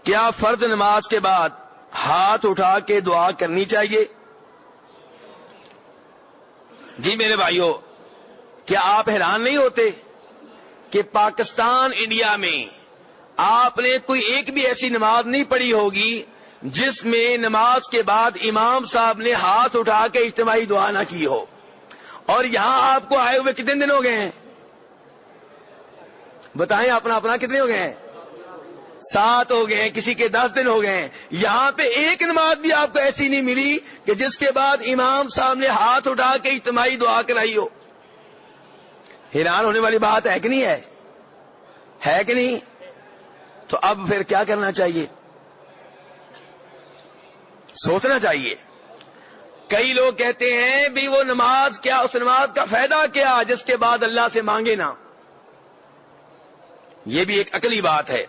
کیا فرض نماز کے بعد ہاتھ اٹھا کے دعا کرنی چاہیے؟ جی میرے بھائیوں، کیا آپ حیران نہیں ہوتے کہ پاکستان انڈیا میں آپ نے کوئی ایک بھی ایسی نماز نہیں پڑھی ہوگی جس میں نماز کے بعد امام صاحب نے ہاتھ اٹھا کے اجتماعی دعا نہ کی ہو؟ اور یہاں آپ کو آئے ہوئے کتنے دن ہو گئے ہیں؟ بتائیں اپنا کتنے ہو گئے ہیں؟ 7 ہو گئے ہیں، کسی کے 10 دن ہو گئے ہیں۔ یہاں پہ ایک نماز بھی آپ کو ایسی نہیں ملی کہ جس کے بعد امام صاحب نے ہاتھ اٹھا کے اجتماعی دعا کرائی ہو۔ حیران ہونے والی بات ہے کہ نہیں ہے؟ ہے کہ نہیں؟ تو اب پھر کیا کرنا چاہیے؟ سوچنا چاہیے۔ کئی لوگ کہتے ہیں بھی وہ نماز کیا، اس نماز کا فائدہ کیا جس کے بعد اللہ سے مانگے نا۔ یہ بھی ایک عقلی بات ہے۔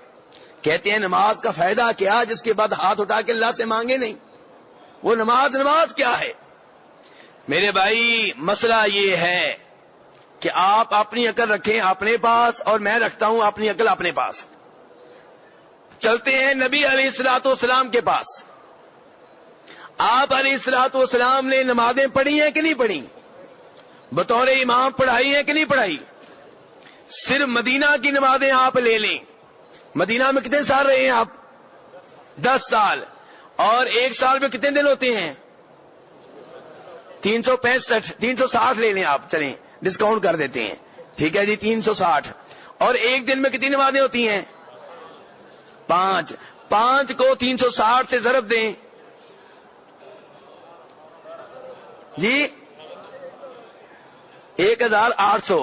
کہتے ہیں نماز کا فائدہ کیا جس کے بعد ہاتھ اٹھا کے اللہ سے مانگے نہیں۔ وہ نماز کیا ہے؟ میرے بھائی مسئلہ یہ ہے کہ آپ اپنی عقل رکھیں اپنے پاس اور میں رکھتا ہوں اپنی عقل اپنے پاس۔ چلتے ہیں نبی علیہ الصلوۃ والسلام کے پاس۔ آپ علیہ الصلوۃ والسلام نے نمازیں پڑھی ہیں کہ نہیں پڑھی؟ بطور امام پڑھائی ہیں کہ نہیں پڑھائی؟ صرف مدینہ کی نمازیں آپ لے لیں، مدینہ میں کتنے سال رہے ہیں آپ؟ 10 سال۔ اور ایک سال میں کتنے دن ہوتے ہیں؟ 365، 360 لے لیں آپ، چلیں ڈسکاؤنٹ کر دیتے ہیں، ٹھیک ہے جی 360۔ اور ایک دن میں کتنی نمازیں ہوتی ہیں؟ 5۔ 5 کو 360 سے ضرب دیں جی 1800،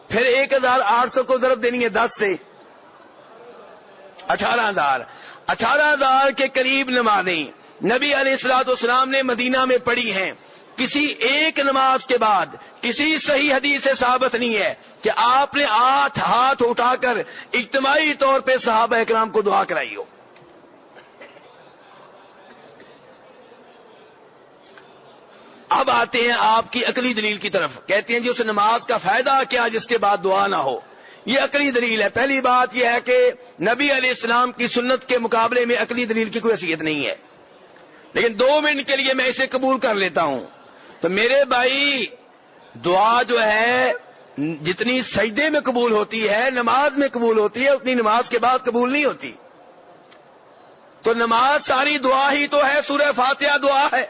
پھر 1800 کو ضرب دینی ہے 10 سے 18,000۔ 18,000 کے قریب نمازیں نبی علیہ الصلوۃ والسلام نے مدینہ میں پڑھی ہیں۔ کسی ایک نماز کے بعد کسی صحیح حدیث سے ثابت نہیں ہے کہ آپ نے ہاتھ اٹھا کر اجتماعی طور پہ صحابہ اکرام کو دعا کرائی ہو۔ اب آتے ہیں آپ کی عقلی دلیل کی طرف۔ کہتے ہیں جی اس نماز کا فائدہ کیا جس کے بعد دعا نہ ہو؟ یہ عقلی دلیل ہے۔ پہلی بات یہ ہے کہ نبی علیہ السلام کی سنت کے مقابلے میں عقلی دلیل کی کوئی حیثیت نہیں ہے، لیکن 2 منٹ کے لیے میں اسے قبول کر لیتا ہوں۔ تو میرے بھائی دعا جو ہے جتنی سجدے میں قبول ہوتی ہے نماز میں قبول ہوتی ہے، اتنی نماز کے بعد قبول نہیں ہوتی۔ تو نماز ساری دعا ہی تو ہے، سورہ فاتحہ دعا ہے۔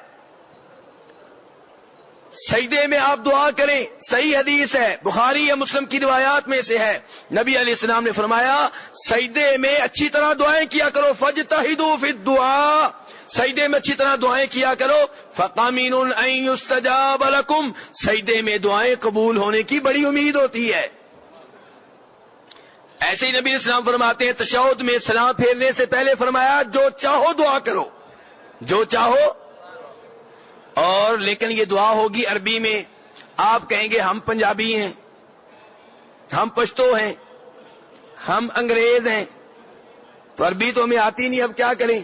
سجدے میں آپ دعا کریں، صحیح حدیث ہے، بخاری یا مسلم کی روایات میں سے ہے، نبی علیہ السلام نے فرمایا سجدے میں اچھی طرح دعائیں کیا کرو، فاجتہدوا فی الدعاء، سجدے میں اچھی طرح دعائیں کیا کرو، فقامین ان یستجاب لکم، سجدے میں دعائیں قبول ہونے کی بڑی امید ہوتی ہے۔ ایسے ہی نبی علیہ السلام فرماتے ہیں تشہد میں سلام پھیرنے سے پہلے فرمایا جو چاہو دعا کرو، جو چاہو۔ اور لیکن یہ دعا ہوگی عربی میں۔ آپ کہیں گے ہم پنجابی ہیں، ہم پشتو ہیں، ہم انگریز ہیں، تو عربی تو ہمیں آتی نہیں، اب کیا کریں؟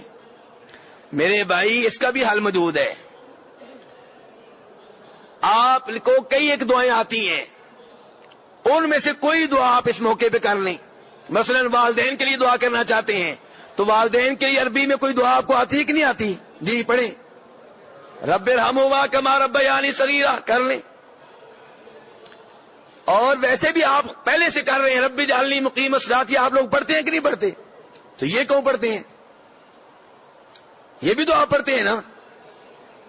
میرے بھائی اس کا بھی حل موجود ہے۔ آپ کو کئی ایک دعائیں آتی ہیں، ان میں سے کوئی دعا آپ اس موقع پہ کر لیں۔ مثلا والدین کے لیے دعا کرنا چاہتے ہیں تو والدین کے لیے عربی میں کوئی دعا آپ کو آتی ہے کہ نہیں آتی؟ جی پڑھیں، رب ارحمہما کما ربیانی صغیرا کر لیں۔ اور ویسے بھی آپ پہلے سے کر رہے ہیں رب اجعلنی مقیم الصلاۃ، یہ آپ لوگ پڑھتے ہیں کہ نہیں پڑھتے؟ تو یہ کیوں پڑھتے ہیں؟ یہ بھی تو آپ پڑھتے ہیں نا۔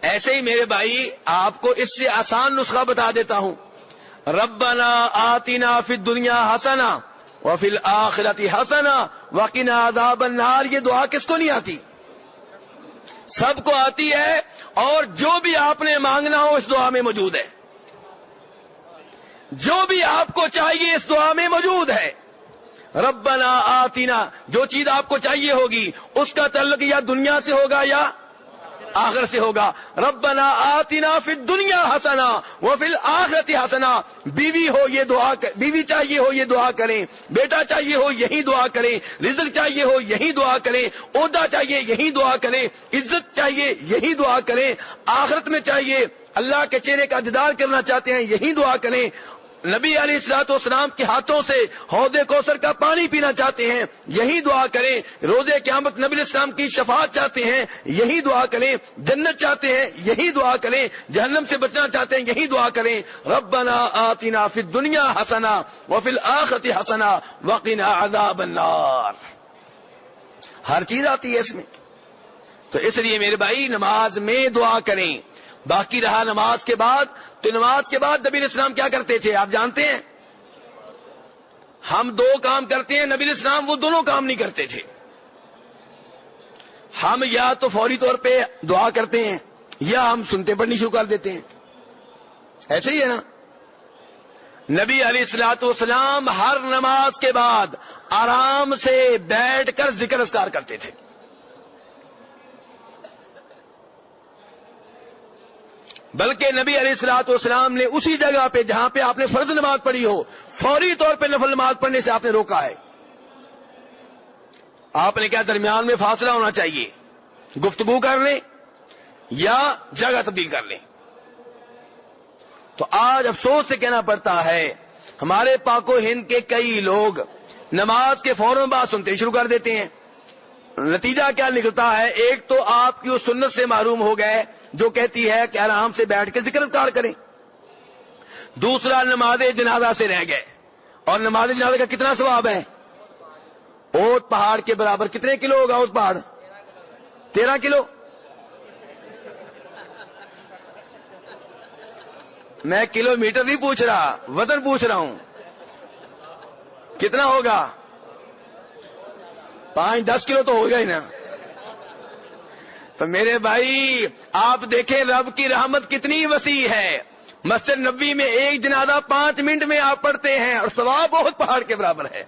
ایسے ہی میرے بھائی آپ کو اس سے آسان نسخہ بتا دیتا ہوں، ربنا آتنا فی الدنیا حسنہ وفی الآخرۃ حسنہ وقنا عذاب النار، یہ دعا کس کو نہیں آتی؟ سب کو آتی ہے، اور جو بھی آپ نے مانگنا ہو اس دعا میں موجود ہے، جو بھی آپ کو چاہیے اس دعا میں موجود ہے۔ ربنا آتنا، جو چیز آپ کو چاہیے ہوگی اس کا تعلق یا دنیا سے ہوگا یا آخر سے ہوگا۔ ربنا آتنا فی الدنیا حسنہ وفی الآخرۃ حسنہ، بیوی ہو یہ دعا، بیوی چاہیے ہو یہ دعا کریں، بیٹا چاہیے ہو یہی دعا کریں، رزق چاہیے ہو یہی دعا کریں، عہدہ چاہیے یہی دعا کریں، عزت چاہیے یہی دعا کریں، آخرت میں چاہیے اللہ کے چہرے کا دیدار کرنا چاہتے ہیں یہی دعا کریں، نبی علیہ الصلوۃ والسلام کے ہاتھوں سے حوض کوثر کا پانی پینا چاہتے ہیں یہی دعا کریں. روز قیامت نبی علیہ السلام کی شفاعت چاہتے ہیں یہی دعا کریں. جنت چاہتے ہیں یہی دعا کریں. جہنم سے بچنا چاہتے ہیں یہی دعا کریں. ربنا آتنا فی الدنیا حسنہ وفی الآخرۃ حسنہ وقنا عذاب النار. ہر چیز آتی ہے اس میں. تو اس لیے میرے بھائی نماز میں دعا کریں. باقی رہا نماز کے بعد، تو نماز کے بعد نبی علیہ السلام کیا کرتے تھے آپ جانتے ہیں؟ ہم دو کام کرتے ہیں، نبی علیہ السلام وہ دونوں کام نہیں کرتے تھے. ہم یا تو فوری طور پہ دعا کرتے ہیں یا ہم سنتے پڑھنی شروع کر دیتے ہیں. ایسے ہی ہے نا. نبی علیہ الصلوۃ والسلام ہر نماز کے بعد آرام سے بیٹھ کر ذکر اذکار کرتے تھے. بلکہ نبی علیہ الصلوۃ والسلام نے اسی جگہ پہ جہاں پہ آپ نے فرض نماز پڑھی ہو فوری طور پہ نفل نماز پڑھنے سے آپ نے روکا ہے. آپ نے کیا درمیان میں فاصلہ ہونا چاہیے، گفتگو کر لیں یا جگہ تبدیل کر لیں. تو آج افسوس سے کہنا پڑتا ہے ہمارے پاک و ہند کے کئی لوگ نماز کے فوراً بعد سنتے شروع کر دیتے ہیں. نتیجہ کیا نکلتا ہے؟ ایک تو آپ کی اس سنت سے معروم ہو گئے جو کہتی ہے کہ آرام سے بیٹھ کے ذکر اذکار کریں. دوسرا نماز جنازہ سے رہ گئے. اور نماز جنازہ کا کتنا ثواب ہے؟ اونٹ پہاڑ کے برابر. کتنے کلو ہوگا اونٹ پہاڑ؟ 13 کلو. میں کلو میٹر نہیں پوچھ رہا، وزن پوچھ رہا ہوں. کتنا ہوگا؟ 5-10 کلو تو ہوگا ہی نا. تو میرے بھائی آپ دیکھیں رب کی رحمت کتنی وسیع ہے. مسجد نبوی میں ایک جنازہ 5 منٹ میں آپ پڑھتے ہیں اور ثواب بہت پہاڑ کے برابر ہے.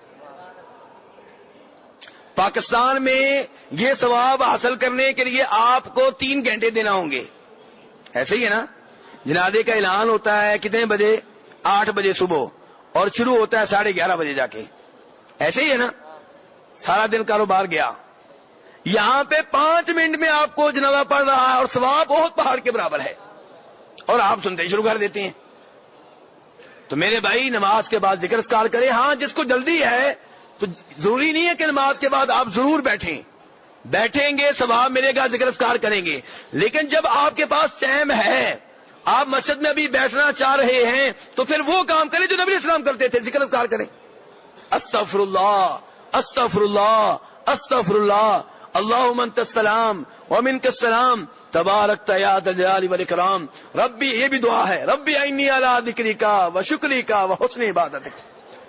پاکستان میں یہ ثواب حاصل کرنے کے لیے آپ کو 3 گھنٹے دینا ہوں گے. ایسے ہی ہے نا. جنازے کا اعلان ہوتا ہے کتنے بجے؟ 8 بجے صبح، اور شروع ہوتا ہے 11:30 بجے جا کے. ایسے ہی ہے نا. سارا دن کاروبار گیا. یہاں پہ 5 منٹ میں آپ کو جنازہ پڑھ رہا ہے اور ثواب بہت پہاڑ کے برابر ہے، اور آپ سنتے شروع کر دیتے ہیں. تو میرے بھائی نماز کے بعد ذکر اذکار کریں. ہاں جس کو جلدی ہے تو ضروری نہیں ہے کہ نماز کے بعد آپ ضرور بیٹھیں گے ثواب ملے گا، ذکر اذکار کریں گے. لیکن جب آپ کے پاس ٹائم ہے، آپ مسجد میں بھی بیٹھنا چاہ رہے ہیں، تو پھر وہ کام کریں جو نبی علیہ السلام کرتے تھے، ذکر اذکار کریں. استغفر اللہ استغفر اللہ استغفر اللہ اللہم انت السلام ومنک السلام تبارکت یا ذا الجلال والاکرام. ربی، یہ بھی دعا ہے، ربی انی علی ذکرک و شکرک و حسن عبادتک.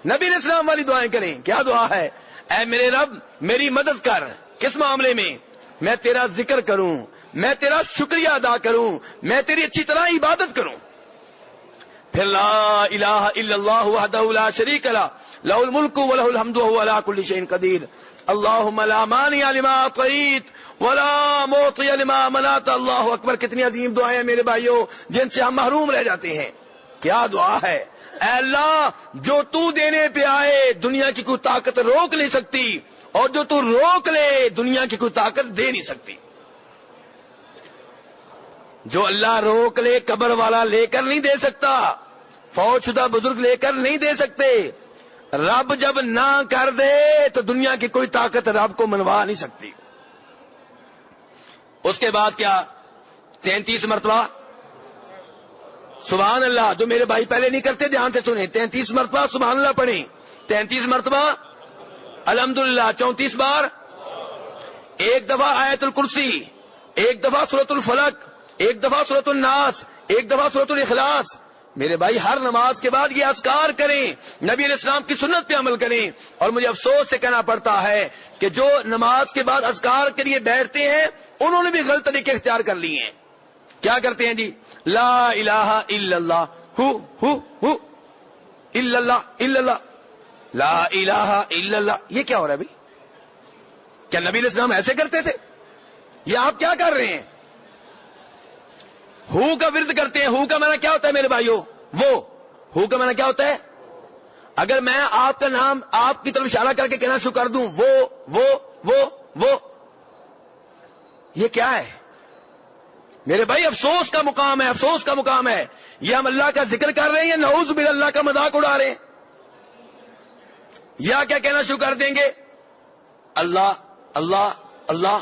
نبی علیہ السلام والی دعائیں کریں. کیا دعا ہے؟ اے میرے رب میری مدد کر. کس معاملے میں؟ میں تیرا ذکر کروں، میں تیرا شکریہ ادا کروں، میں تیری اچھی طرح عبادت کروں. پھر لا الہ الا اللہ وحدہ لا شریک لہ لہ الملک ولہ الحمد وہو علی کل شیء قدیر. اللہم لا مانع لما اعطیت ولا معطی لما منعت. اللہ اکبر. کتنی عظیم دعائیں ہیں میرے بھائیوں جن سے ہم محروم رہ جاتے ہیں. کیا دعا ہے؟ اے اللہ جو تو دینے پہ آئے دنیا کی کوئی طاقت روک نہیں سکتی، اور جو تو روک لے دنیا کی کوئی طاقت دے نہیں سکتی. جو اللہ روک لے قبر والا لے کر نہیں دے سکتا، فوت شدہ بزرگ لے کر نہیں دے سکتے. رب جب نہ کر دے تو دنیا کی کوئی طاقت رب کو منوا نہیں سکتی. اس کے بعد کیا؟ 33 مرتبہ سبحان اللہ. جو میرے بھائی پہلے نہیں کرتے دھیان سے سنیں. 33 مرتبہ سبحان اللہ پڑھیں. 33 مرتبہ الحمدللہ. 34 بار. ایک دفعہ آیت الکرسی، ایک دفعہ سورۃ الفلق، ایک دفعہ سورۃ الناس، ایک دفعہ سورۃ الاخلاص. میرے بھائی ہر نماز کے بعد یہ اذکار کریں، نبی علیہ السلام کی سنت پہ عمل کریں. اور مجھے افسوس سے کہنا پڑتا ہے کہ جو نماز کے بعد اذکار کے لیے بیٹھتے ہیں انہوں نے بھی غلط طریقے اختیار کر لیے ہیں. کیا کرتے ہیں جی؟ لا الہ الا اللہ ہو الا اللہ الا اللہ لا الہ الا اللہ. یہ کیا ہو رہا ہے بھائی؟ کیا نبی علیہ السلام ایسے کرتے تھے؟ یہ آپ کیا کر رہے ہیں؟ ہو کا ورد کرتے ہیں. ہو کا معنی کیا ہوتا ہے میرے بھائیوں؟ وہ ہو کا معنی کیا ہوتا ہے؟ اگر میں آپ کا نام آپ کی طرف اشارہ کر کے کہنا شروع کر دوں وہ یہ کیا ہے؟ میرے بھائی افسوس کا مقام ہے، افسوس کا مقام ہے. یہ ہم اللہ کا ذکر کر رہے ہیں یا نعوذ باللہ اللہ کا مذاق اڑا رہے ہیں؟ یا کیا کہنا شروع کر دیں گے؟ اللہ اللہ اللہ.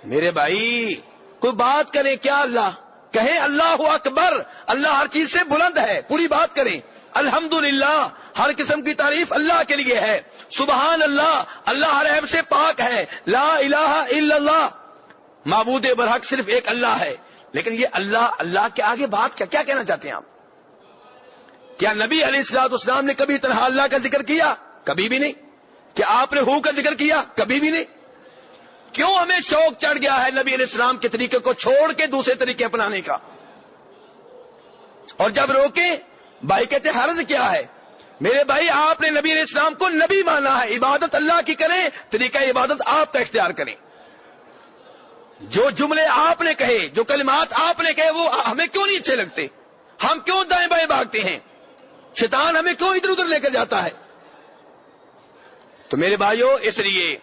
میرے بھائی کوئی بات کریں کیا؟ اللہ کہیں اللہ اکبر. اللہ ہر چیز سے بلند ہے، پوری بات کریں. الحمدللہ، ہر قسم کی تعریف اللہ کے لیے ہے. سبحان اللہ، اللہ ہر عیب سے پاک ہے. لا الہ الا اللہ، معبود برحق صرف ایک اللہ ہے. لیکن یہ اللہ اللہ کے آگے بات کیا کہنا چاہتے ہیں آپ؟ کیا نبی علیہ الصلوۃ والسلام نے کبھی تنہا اللہ کا ذکر کیا؟ کبھی بھی نہیں. کیا آپ نے ہو کا ذکر کیا؟ کبھی بھی نہیں. کیوں ہمیں شوق چڑھ گیا ہے نبی علیہ السلام کے طریقے کو چھوڑ کے دوسرے طریقے اپنانے کا؟ اور جب روکیں بھائی کہتے حرج کیا ہے؟ میرے بھائی آپ نے نبی علیہ السلام کو نبی مانا ہے، عبادت اللہ کی کریں، طریقہ عبادت آپ کا اختیار کریں. جو جملے آپ نے کہے، جو کلمات آپ نے کہے، وہ ہمیں کیوں نہیں اچھے لگتے؟ ہم کیوں دائیں بائیں بھاگتے ہیں؟ شیطان ہمیں کیوں ادھر ادھر لے کر جاتا ہے؟ تو میرے بھائیوں، اس لیے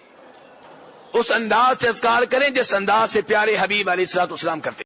اس انداز سے اذکار کریں جس انداز سے پیارے حبیب علیہ الصلوۃ والسلام کرتے.